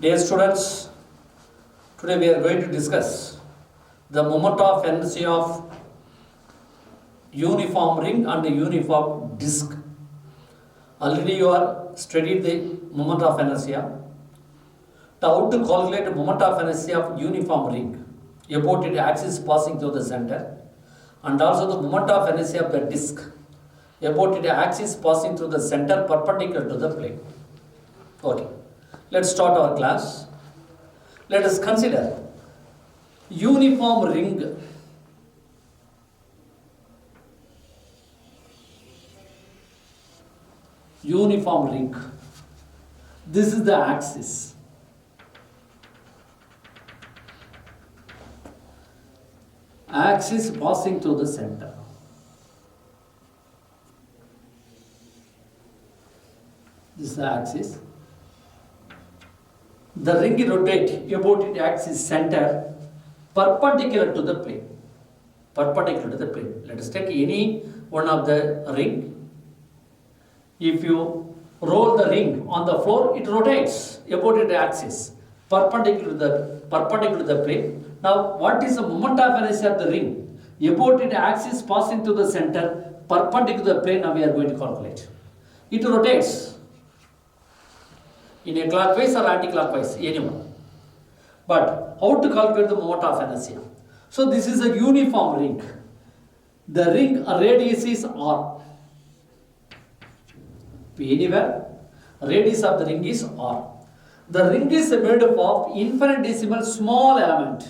Dear students, today we are going to discuss the moment of energy of uniform ring and uniform disk. Already you are studied the moment of inertia. How to calculate the moment of inertia of uniform ring about its axis passing through the center, and also the moment of inertia of the disk about its axis passing through the center perpendicular to the plane. Okay, let's start our class. Let us consider uniform ring. Uniform ring. This is the axis. Axis passing through the center. This is the axis. The ring rotates about its axis center perpendicular to the plane. Perpendicular to the plane. Let us take any one of the ring. If you roll the ring on the floor, it rotates about its axis perpendicular to the plane. Now, what is the moment of inertia of the ring? About its axis passing through the center perpendicular to the plane. Now we are going to calculate. It rotates in a clockwise or anti-clockwise, anyone. But how to calculate the moment of inertia? So this is a uniform ring. The ring radius is r. Anywhere, radius of the ring is r. The ring is made up of infinitesimal small element.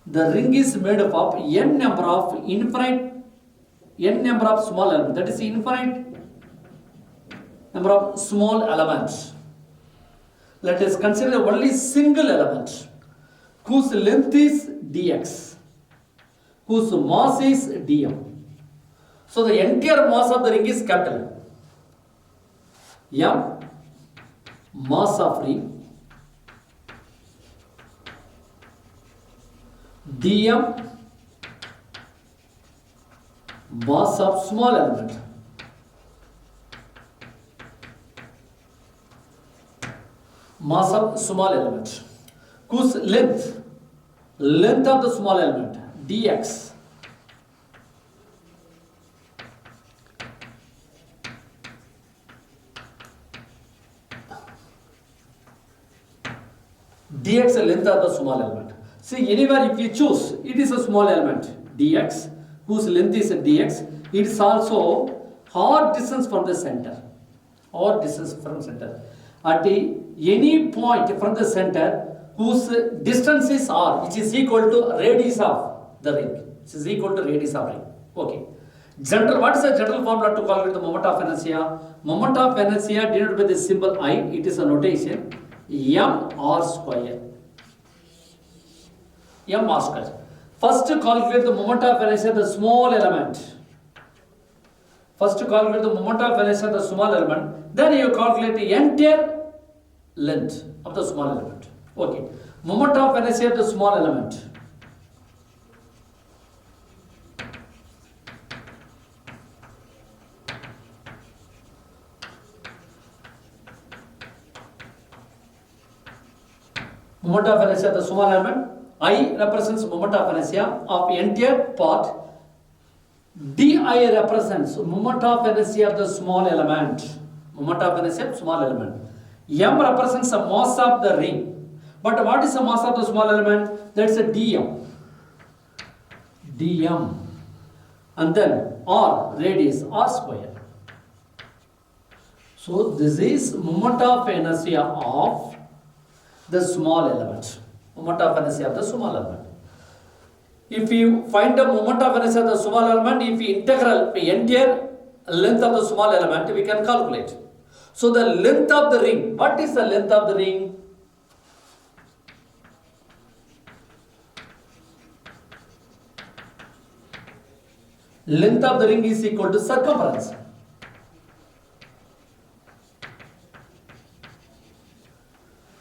The ring is made up of n number of small elements. That is infinite number of small elements. Let us consider only single element whose length is dx, whose mass is dm. So the entire mass of the ring is capital M, mass of ring, dm, mass of small element. Mass of small element, whose length of the small element dx, dx length of the small element. See, anywhere if you choose, it is a small element dx, whose length is dx. It is also r distance from the center. R distance from center. At any point from the center whose distance is r, which is equal to radius of the ring. Which is equal to radius of ring. Okay. What is the general formula to calculate the moment of inertia? Moment of inertia denoted by the symbol I. It is a notation m/r square. M/r square. First calculate the moment of inertia of the small element. First calculate the moment of inertia of the small element. Then you calculate the entire length of the small element. Okay. Moment of inertia of the small element. Moment of inertia of the small element. I represents moment of inertia of entire part. Di represents moment of inertia of the small element. Moment of inertia of small element. M represents the mass of the ring. But what is the mass of the small element? That's a dm. dm. And then r, radius, r square. So this is moment of inertia of the small element. Moment of inertia of the small element. If you find the moment of inertia of the small element, if you integral the entire length of the small element, we can calculate. So the length of the ring, what is the length of the ring? Length of the ring is equal to circumference.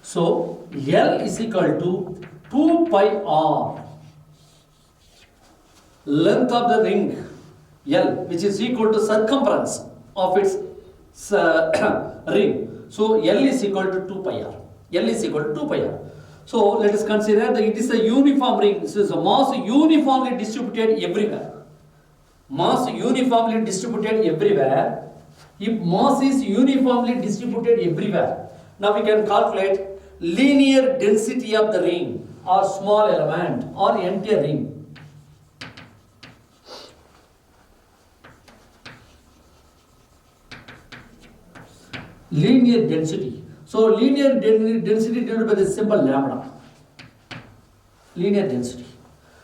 So L is equal to 2 pi r. Length of the ring L, which is equal to circumference of its ring. So L is equal to 2 pi r. L is equal to 2 pi r. So let us consider that it is a uniform ring. This is a mass uniformly distributed everywhere. Mass uniformly distributed everywhere. If mass is uniformly distributed everywhere, now we can calculate linear density of the ring or small element or entire ring. Linear density. So linear density denoted by the symbol lambda. Linear density.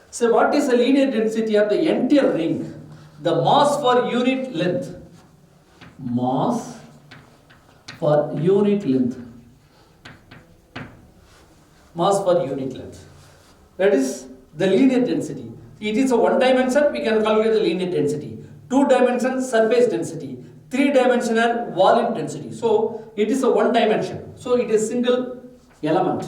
So what is the linear density of the entire ring? The mass for unit length. Mass for unit length. Mass per unit length. That is the linear density. It is a one dimension, we can calculate the linear density. Two dimension surface density. Three dimensional volume density. So it is a one dimension. So it is single element.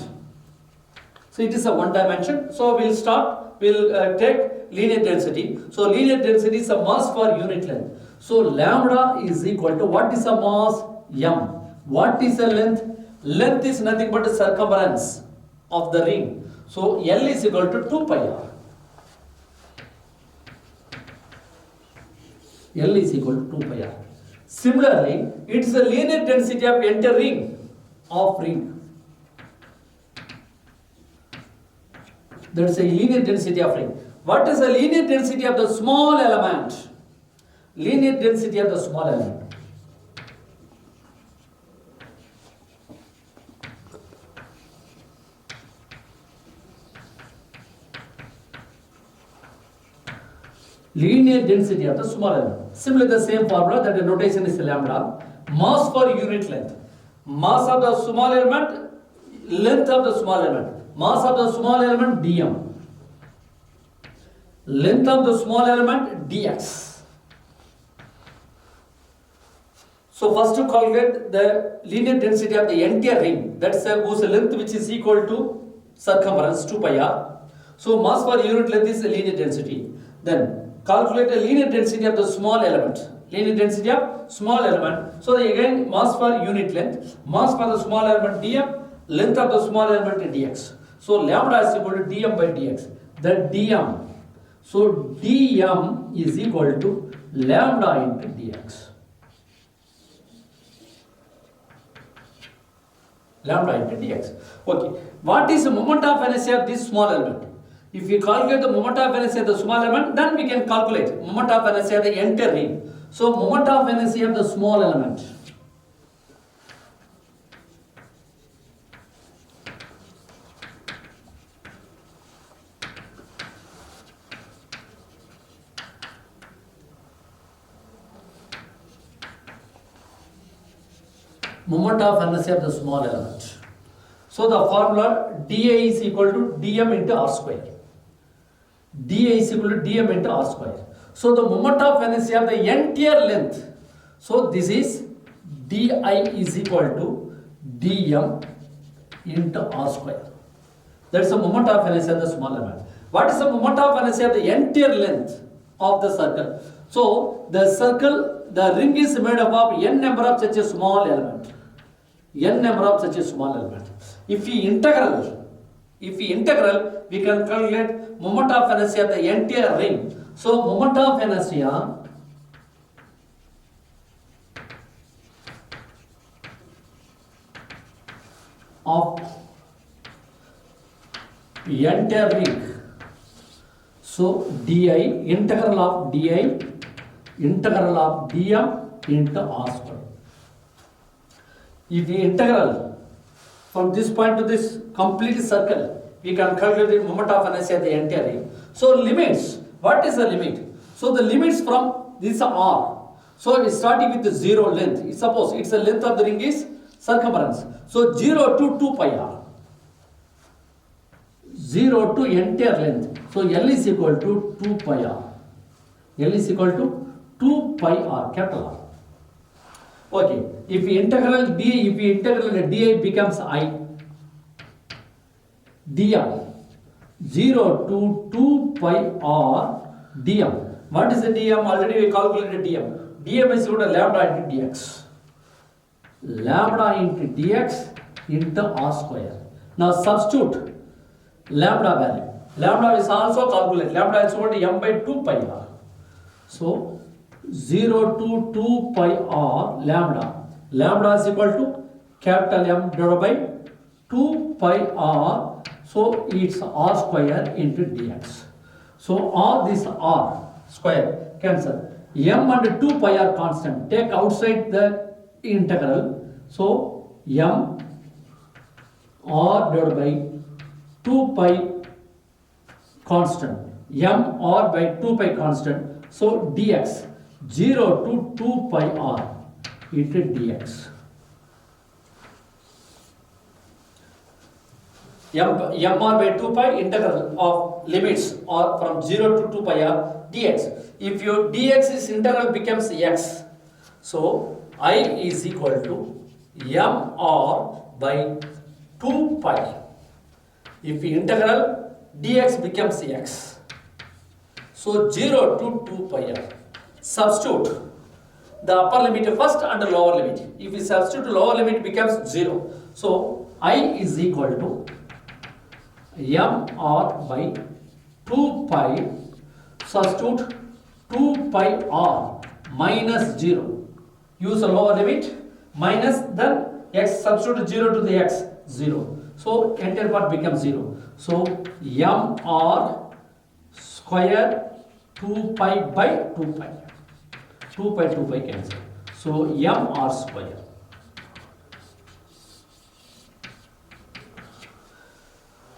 So it is a one dimension. So we'll take linear density. So linear density is a mass per unit length. So lambda is equal to, what is a mass? M. What is the length? Length is nothing but the circumference of the ring. So L is equal to 2 pi r. L is equal to 2 pi r. Similarly, it is the linear density of entire ring of ring. That is a linear density of ring. What is the linear density of the small element? Linear density of the small element. Linear density of the small element. Similarly, the same formula, that the notation is lambda. Mass per unit length. Mass of the small element, length of the small element. Mass of the small element dm. Length of the small element dx. So first to calculate the linear density of the entire ring. That's whose length which is equal to circumference 2 pi r. So mass per unit length is the linear density. Then calculate the linear density of the small element. Linear density of small element. So again mass per unit length. Mass for the small element dm. Length of the small element dx. So lambda is equal to dm by dx. That dm. So dm is equal to lambda into dx. Lambda into dx. Okay. What is the moment of inertia of this small element? If we calculate the moment of inertia of the small element, then we can calculate moment of inertia of the entire ring. So moment of inertia of the small element. Moment of inertia of the small element. So the formula dA is equal to dm into r square. dA is equal to dm into r square. So the moment of inertia of the entire length. So this is di is equal to dm into r square. That's the moment of inertia of the small element. What is the moment of inertia of the entire length of the circle? So the circle, the ring is made up of n number of such a small element. N number of such a small element. If we integral, we can calculate moment of inertia of the entire ring. So moment of inertia of entire ring. So di, integral of di, integral of dm into r square. If we integral from this point to this complete circle, we can calculate the moment of inertia of the entire ring. So limits, what is the limit? So the limits from this are r. So it's starting with the 0 length. Suppose it's the length of the ring is circumference. So 0 to 2 pi r. 0 to entire length. So L is equal to 2 pi r. L is equal to 2 pi r, capital R. Okay, if we integral d, if we integral di becomes I. dm 0 to 2 pi r dm. What is the dm? Already we calculated dm. dm is equal to lambda into dx. lambda into dx into r square. Now substitute lambda value. Lambda is also calculated. Lambda is equal to m by 2 pi r. So 0 to 2 pi r lambda. Lambda is equal to capital M divided by 2 pi r. So it's r square into dx. So r, this r square cancel. M and 2 pi are constant. Take outside the integral. So m r divided by 2 pi constant. M r by 2 pi constant. So dx 0 to 2 pi r into dx. M r by 2 pi integral of limits or from 0 to 2 pi r dx. If your dx is integral becomes x. So I is equal to m r by 2 pi. If integral dx becomes x. So 0 to 2 pi r. Substitute the upper limit first and the lower limit. If we substitute lower limit becomes 0. So I is equal to m r by 2 pi, substitute 2 pi r minus 0. Use the lower limit minus then x, substitute 0 to the x, 0. So entire part becomes 0. So m r square 2 pi by 2 pi. 2 pi cancel. So m r square.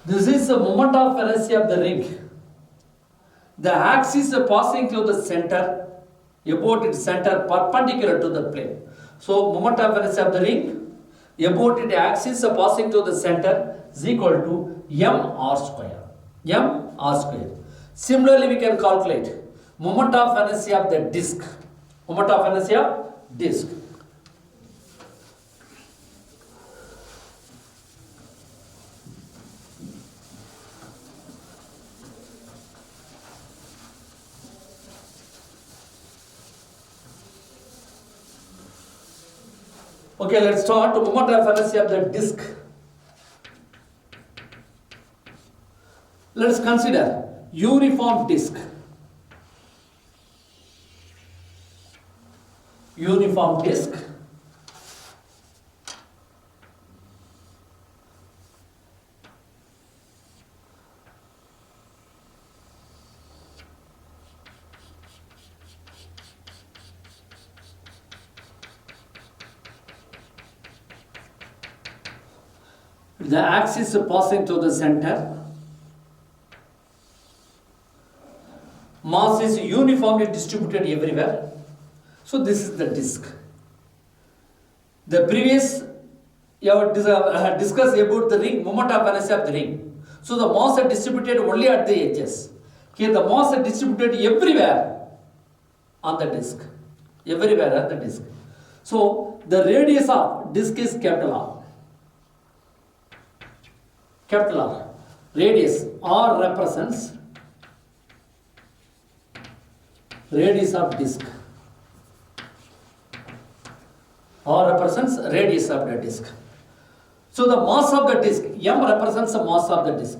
This is the moment of inertia of the ring. The axis passing through the center, about its center perpendicular to the plane. So moment of inertia of the ring, about its axis passing through the center is equal to m r square. M r square. Similarly, we can calculate moment of inertia of the disc. Moment of inertia of disc. Okay, let's start to moment of inertia of the disc. Let us consider uniform disc. Uniform disc. The axis passing through the center. Mass is uniformly distributed everywhere. So this is the disc. The previous you have discussed about the ring, moment of inertia of the ring. So the mass are distributed only at the edges. Here the mass are distributed everywhere on the disc. Everywhere on the disc. So the radius of disc is capital R. Capital R. Radius R represents radius of disc. R represents radius of the disc. So the mass of the disc, M represents the mass of the disc.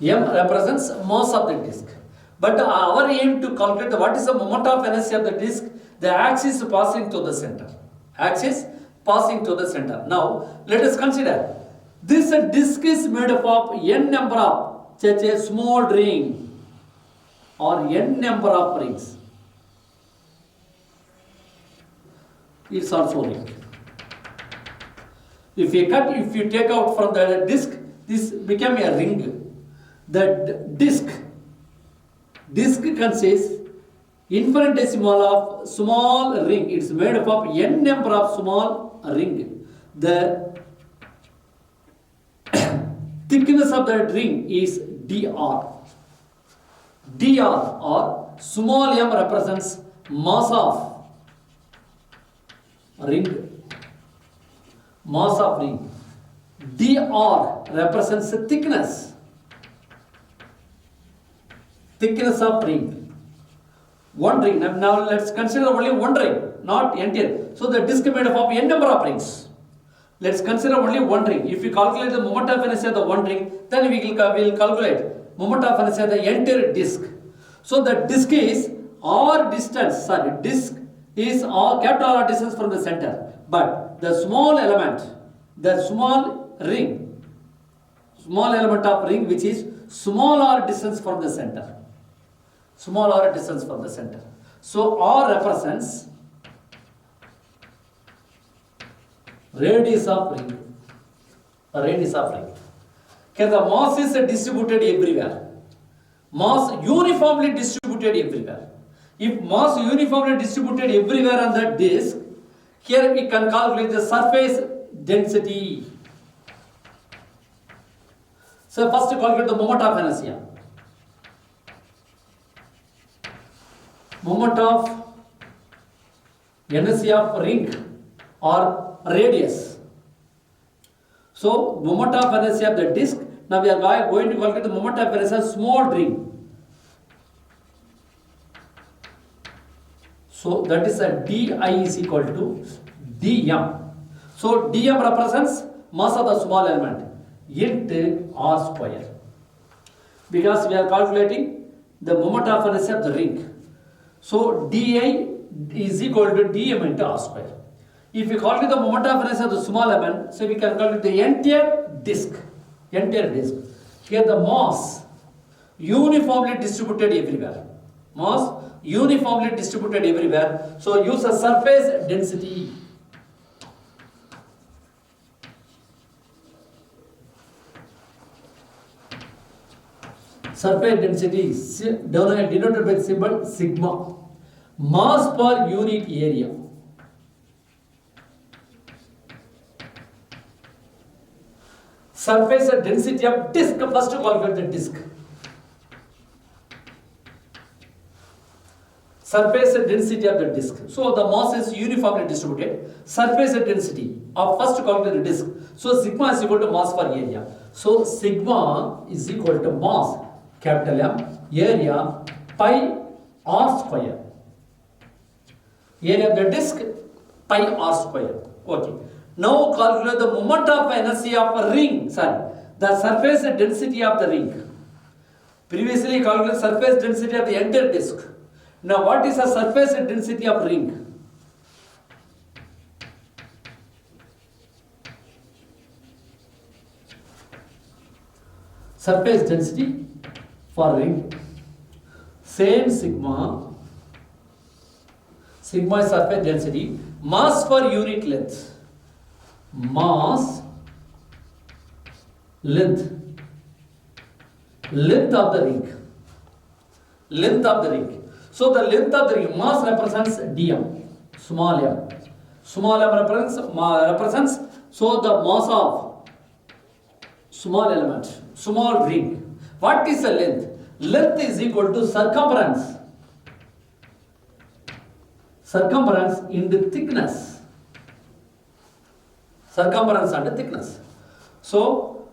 M represents mass of the disc. But our aim to calculate what is the moment of inertia of the disc, the axis passing to the center. Axis passing to the center. Now let us consider this disc is made up of n number of such a small ring or n number of rings. It's also ring. If you take out from the disc, this become a ring. The disc consists infinitesimal of small ring. It's made up of n number of small ring. The thickness of that ring is dr. dr or small m represents mass of ring. Mass of ring. dr represents thickness. Thickness of ring. one ring. Now let's consider only one ring, not entire. So the disk made up of n number of rings. Let's consider only one ring. If we calculate the moment of inertia of the one ring, then we will calculate moment of inertia of the entire disk. So the disk is r distance, disk is r capital R distance from the center. But the small element, the small element of ring which is small r distance from the center. Small r distance from the center. So r represents radius of ring. Radius of ring. Okay, the mass is distributed everywhere. Mass uniformly distributed everywhere. If mass uniformly distributed everywhere on the disk, here we can calculate the surface density. So first calculate the moment of inertia. Moment of inertia of ring or radius. So moment of inertia of the disk. Now we are going to calculate the moment of inertia of small ring. So that is a di is equal to dm. So dm represents mass of the small element into r square. Because we are calculating the moment of inertia of the ring. So di is equal to dm into r square. If we calculate the moment of inertia of the small element, so we can calculate the entire disk. Entire disk. Here the mass uniformly distributed everywhere. Mass uniformly distributed everywhere. So use a surface density. Surface density is denoted by symbol sigma. Mass per unit area. Surface density of disk. First calculate the disk. Surface density of the disk. So the mass is uniformly distributed. Surface density of first calculate the disk. So sigma is equal to mass per area. So sigma is equal to mass capital M area pi r square. Area of the disk pi r square. Okay. Now calculate the moment of inertia of a ring. The surface density of the ring. Previously calculated surface density of the entire disk. Now what is the surface density of ring? Surface density for ring. Same sigma. Sigma is surface density. Mass per unit length. Mass length. Length of the ring. Length of the ring. So the length of the ring, mass represents dm, small m. Small m represents, so the mass of small element, small ring. What is the length? Length is equal to circumference. Circumference into thickness. Circumference and thickness. So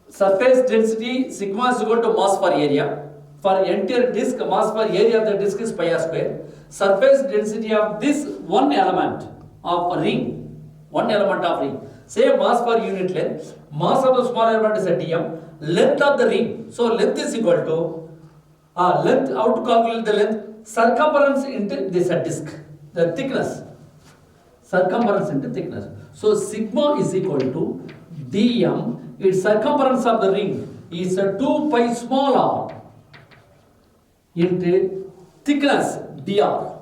surface density sigma is equal to mass per area. For entire disk, mass per area of the disk is pi r square. Surface density of this one element of ring, one element of ring. Say mass per unit length. Mass of the small element is a dm. Length of the ring. So length is equal to length. How to calculate the length? Circumference into this disk. The thickness. Circumference into thickness. So sigma is equal to dm. Its circumference of the ring is a 2 pi small r into thickness dr.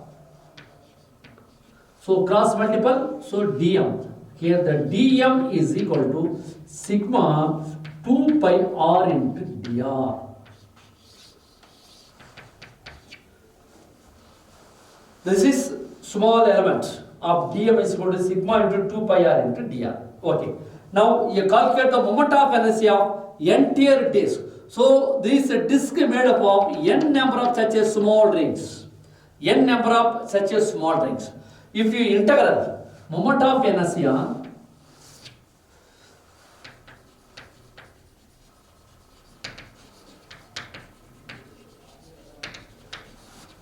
So cross multiple, so dm. Here the dm is equal to sigma 2 pi r into dr. This is small element of dm is equal to sigma into 2 pi r into dr. Okay. Now you calculate the moment of inertia of entire disk. So this disk made up of n number of such a small rings. N number of such a small rings. If you integral moment of inertia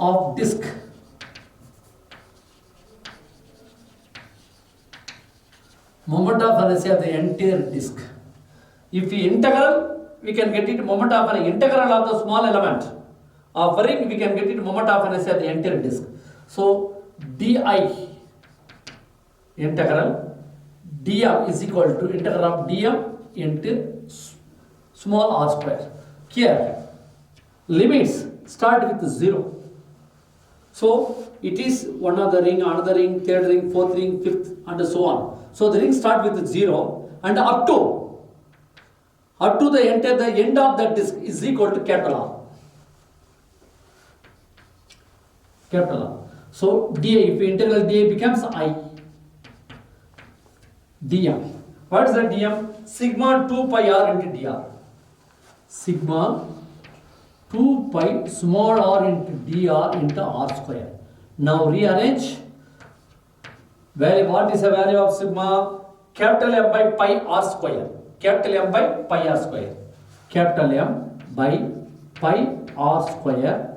of disk moment of inertia of the entire disk. If we integral, we can get it moment of an integral of the small element of ring, we can get it moment of inertia of the entire disk. So di integral dm is equal to integral of dm into small r square. Here limits start with 0. So it is one of the ring, another ring, third ring, fourth ring, fifth, and so on. So the ring start with 0 and up to the end of that disk is equal to capital R. Capital R. So dA, if we integral dA becomes I dm. What is the dm? Sigma 2 pi r into dr. Sigma 2 pi small r into dr into r square. Now rearrange. Value, what is the value of sigma? Capital M by pi r square. Capital M by pi r square. Capital M by pi r square.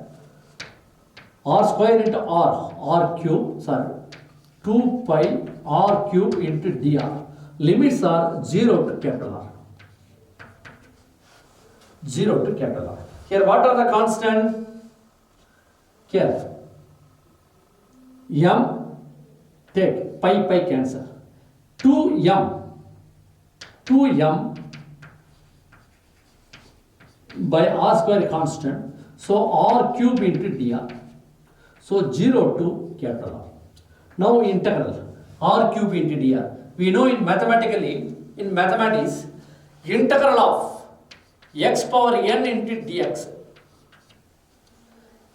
R square into r cube, sorry, 2 pi r cube into dr. Limits are 0 to capital R. 0 to capital R. Here what are the constant? Here m, take pi cancel. 2m by r square constant. So r cube into dr. So 0 to capital R. Now integral r cube into dr. We know in mathematics, integral of x power n into dx.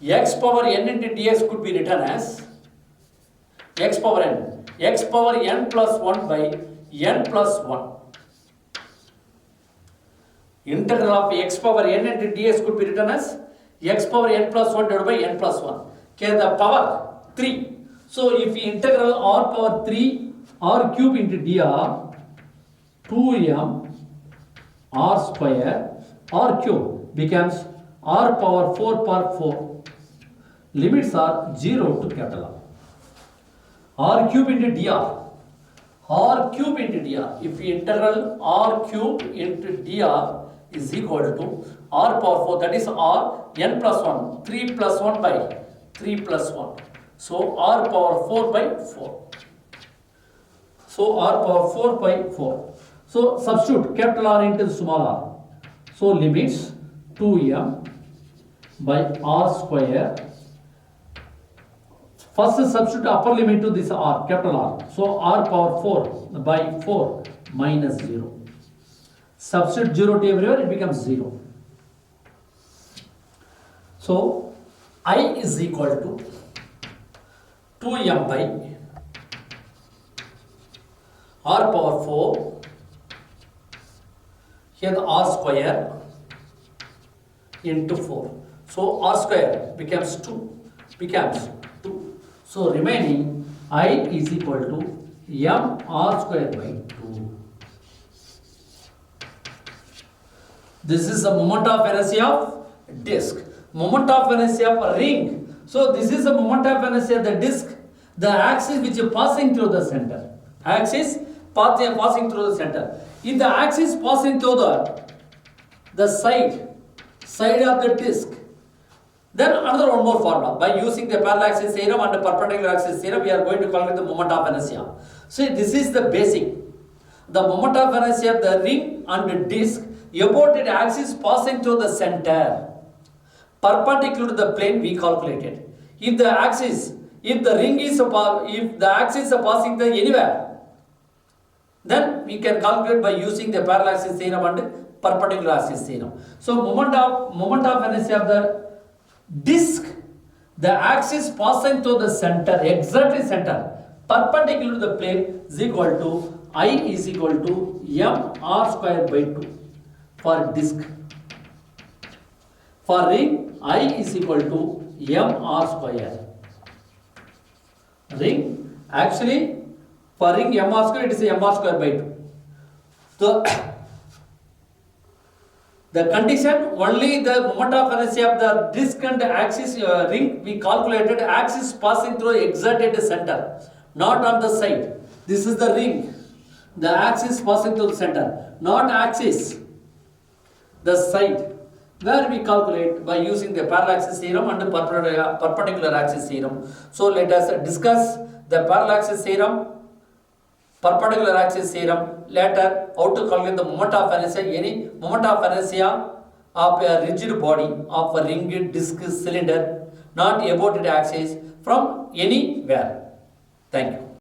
X power n into dx could be written as x power n plus 1 by n plus 1. Integral of x power n into dx could be written as x power n plus 1 divided by n plus 1. Okay, the power 3. So if we integral r power 3 r cube into dr, 2m r square r cube becomes r power 4 power 4. Limits are 0 to capital R. R cube into dr. R cube into dr. If we integral r cube into dr is equal to r power 4, that is r n plus 1, 3 plus 1 by 3 plus 1. So r power 4 by 4. So r power 4 by 4. So substitute capital R into small r. So limits 2m by r square. First substitute upper limit to this r, capital R. So r power 4 by 4 minus 0. Substitute 0 to everywhere, it becomes 0. So I is equal to 2m by r power 4, here the r square into 4. So r square becomes 2. So remaining I is equal to m r square by 2. This is the moment of inertia of disk. Moment of inertia of a ring. So this is the moment of inertia of the disk, the axis which is passing through the center. Axis passing through the center. If the axis passing through the side of the disk, then another one more formula. By using the parallel axis theorem and the perpendicular axis theorem, we are going to calculate the moment of inertia. So this is the basic. The moment of inertia of the ring and the disk about its axis passing through the center, perpendicular to the plane, we calculated. If the axis is passing anywhere, then we can calculate by using the parallel axis theorem and perpendicular axis theorem. So moment of inertia of the disk, the axis passing through the center, exactly center, perpendicular to the plane, is equal to I is equal to m r square by 2 for disk. For ring, I is equal to m r square. Ring, actually for ring m r square, it is m r square by 2. So The condition only the moment of inertia of the disc and axis ring we calculated axis passing through exerted center, not on the side. This is the ring. The axis passing through the center, not axis, the side, where we calculate by using the parallel axis theorem and perpendicular axis theorem. So let us discuss the parallel axis theorem, perpendicular axis theorem, later how to calculate the moment of inertia, any moment of inertia of a rigid body of a ring, disc, cylinder, not about its axis from anywhere. Thank you.